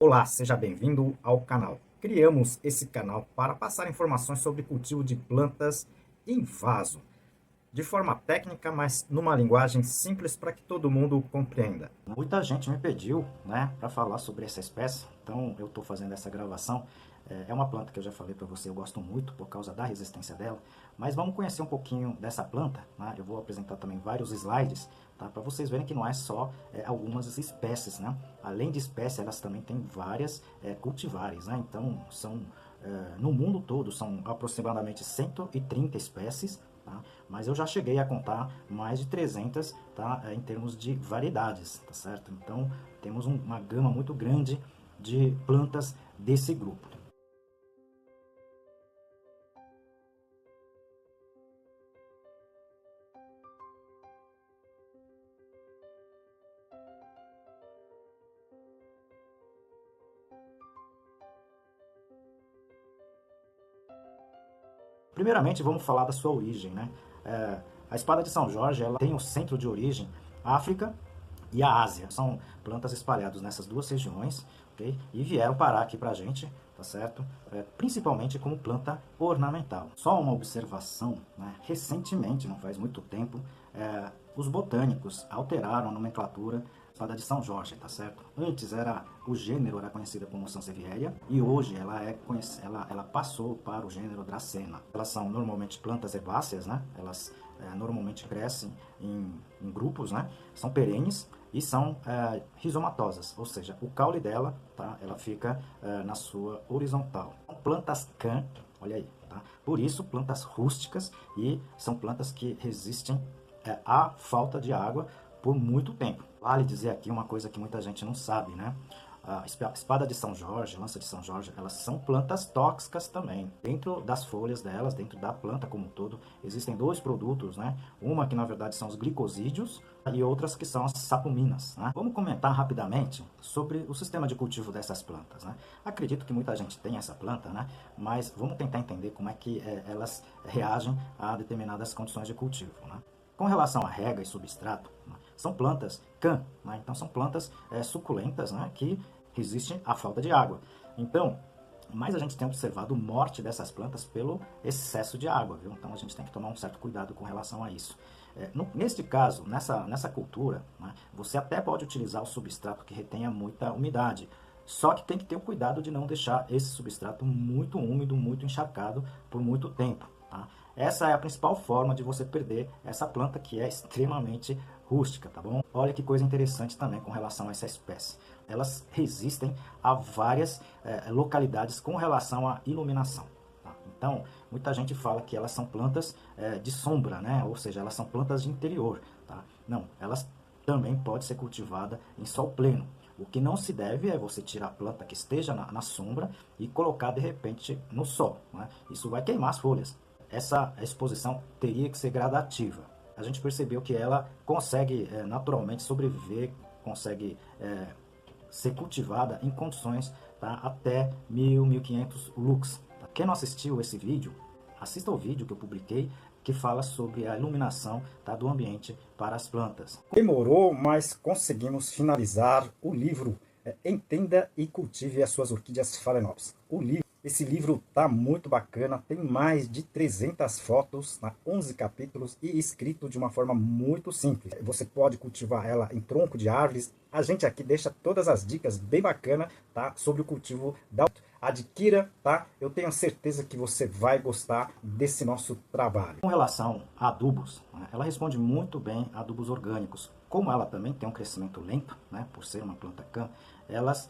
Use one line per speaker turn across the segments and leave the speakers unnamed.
Olá, seja bem-vindo ao canal. Criamos esse canal para passar informações sobre cultivo de plantas em vaso, de forma técnica, mas numa linguagem simples para que todo mundo compreenda. Muita gente me pediu, para falar sobre essa espécie, então eu estou fazendo essa gravação. É uma planta que eu já falei para você, eu gosto muito por causa da resistência dela, mas vamos conhecer um pouquinho dessa planta, né? Eu vou apresentar também vários slides, tá? Para vocês verem que não é só algumas espécies, né? Além de espécies, elas também têm várias cultivares, né? Então, no mundo todo, são aproximadamente 130 espécies, tá? Mas eu já cheguei a contar mais de 300, tá? Em termos de variedades, tá certo? Então, temos uma gama muito grande de plantas desse grupo. Primeiramente, vamos falar da sua origem, né? A espada de São Jorge, ela tem o centro de origem África e a Ásia. São plantas espalhadas nessas duas regiões, ok? E vieram parar aqui pra gente, tá certo? Principalmente como planta ornamental. Só uma observação, né? Recentemente, não faz muito tempo, os botânicos alteraram a nomenclatura espada de São Jorge, tá certo? Antes o gênero era conhecido como Sansevieria e hoje ela passou para o gênero Dracena. Elas são normalmente plantas herbáceas, né? Elas normalmente crescem em grupos, né? São perenes e são rizomatosas, ou seja, o caule dela, tá? Ela fica na sua horizontal. São plantas can, olha aí, tá? Por isso, plantas rústicas e são plantas que resistem à falta de água por muito tempo. Vale dizer aqui uma coisa que muita gente não sabe, né? A espada de São Jorge, lança de São Jorge, elas são plantas tóxicas também. Dentro das folhas delas, dentro da planta como um todo, existem dois produtos, né? Uma que na verdade são os glicosídeos e outras que são as sapominas, né? Vamos comentar rapidamente sobre o sistema de cultivo dessas plantas, né? Acredito que muita gente tem essa planta, né? Mas vamos tentar entender como é que elas reagem a determinadas condições de cultivo, né? Com relação à rega e substrato, né, são plantas can, né, então são plantas suculentas, né, que resistem à falta de água. Então, mas a gente tem observado morte dessas plantas pelo excesso de água, viu? Então a gente tem que tomar um certo cuidado com relação a isso. Neste caso, nessa cultura, né, você até pode utilizar o substrato que retenha muita umidade, só que tem que ter o cuidado de não deixar esse substrato muito úmido, muito encharcado por muito tempo. Tá? Essa é a principal forma de você perder essa planta que é extremamente rústica, tá bom? Olha que coisa interessante também com relação a essa espécie. Elas resistem a várias localidades com relação à iluminação. Tá? Então, muita gente fala que elas são plantas de sombra, né? Ou seja, elas são plantas de interior. Tá? Não, elas também podem ser cultivadas em sol pleno. O que não se deve é você tirar a planta que esteja na sombra e colocar de repente no sol. Né? Isso vai queimar as folhas. Essa exposição teria que ser gradativa. A gente percebeu que ela consegue naturalmente sobreviver, consegue ser cultivada em condições, tá, até 1.500 lux. Tá? Quem não assistiu esse vídeo, assista ao vídeo que eu publiquei que fala sobre a iluminação, tá, do ambiente para as plantas. Demorou, mas conseguimos finalizar o livro Entenda e Cultive as Suas Orquídeas Phalaenopsis. Esse livro tá muito bacana, tem mais de 300 fotos, 11 capítulos e escrito de uma forma muito simples. Você pode cultivar ela em tronco de árvores. A gente aqui deixa todas as dicas bem bacanas, tá, sobre o cultivo da adquira, tá? Eu tenho certeza que você vai gostar desse nosso trabalho. Com relação a adubos, né, ela responde muito bem a adubos orgânicos. Como ela também tem um crescimento lento, né, por ser uma planta can, elas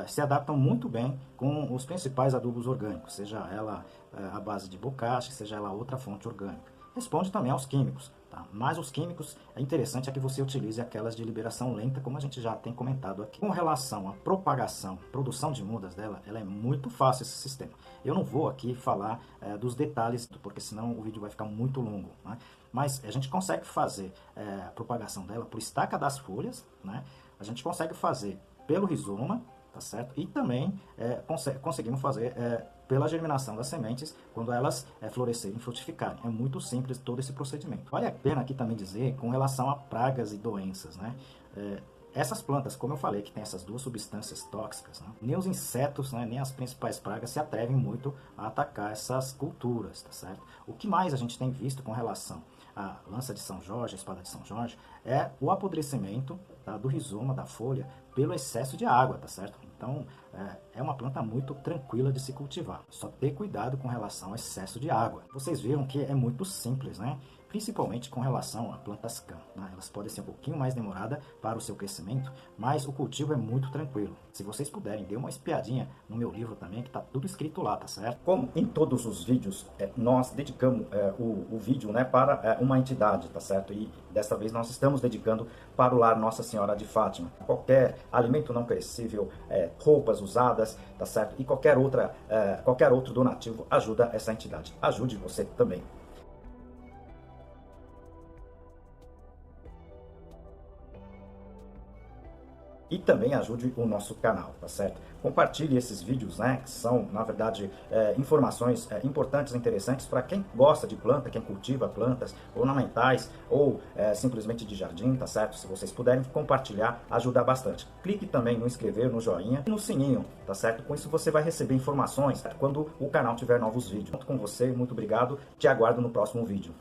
se adaptam muito bem com os principais adubos orgânicos, seja ela a base de bocache, seja ela outra fonte orgânica. Responde também aos químicos, tá? Mas os químicos, é interessante que você utilize aquelas de liberação lenta, como a gente já tem comentado aqui. Com relação à propagação, produção de mudas dela, ela é muito fácil esse sistema. Eu não vou aqui falar dos detalhes, porque senão o vídeo vai ficar muito longo, né? Mas a gente consegue fazer a propagação dela por estaca das folhas, né? A gente consegue fazer pelo rizoma, tá certo? E também conseguimos fazer pela germinação das sementes quando elas florescerem e frutificarem. É muito simples todo esse procedimento. Vale a pena aqui também dizer com relação a pragas e doenças, né? essas plantas, como eu falei, que tem essas duas substâncias tóxicas, né, nem os insetos, né, nem as principais pragas se atrevem muito a atacar essas culturas, tá certo? O que mais a gente tem visto com relação à lança de São Jorge, a espada de São Jorge, é o apodrecimento, tá, do rizoma, da folha, pelo excesso de água, tá certo? Então, é uma planta muito tranquila de se cultivar. Só ter cuidado com relação ao excesso de água. Vocês viram que é muito simples, né? Principalmente com relação a plantas CAN, né? Elas podem ser um pouquinho mais demoradas para o seu crescimento, mas o cultivo é muito tranquilo. Se vocês puderem, dê uma espiadinha no meu livro também, que está tudo escrito lá, tá certo? Como em todos os vídeos, nós dedicamos o vídeo, né, para uma entidade, tá certo? E dessa vez nós estamos dedicando para o lar Nossa Senhora de Fátima. Qualquer alimento não perecível, roupas usadas, tá certo? E qualquer outro donativo ajuda essa entidade. Ajude você também. E também ajude o nosso canal, tá certo? Compartilhe esses vídeos, né, que são, na verdade, informações importantes e interessantes para quem gosta de planta, quem cultiva plantas ornamentais ou simplesmente de jardim, tá certo? Se vocês puderem compartilhar, ajuda bastante. Clique também no inscrever, no joinha e no sininho, tá certo? Com isso você vai receber informações quando o canal tiver novos vídeos. Conto com você, muito obrigado, te aguardo no próximo vídeo.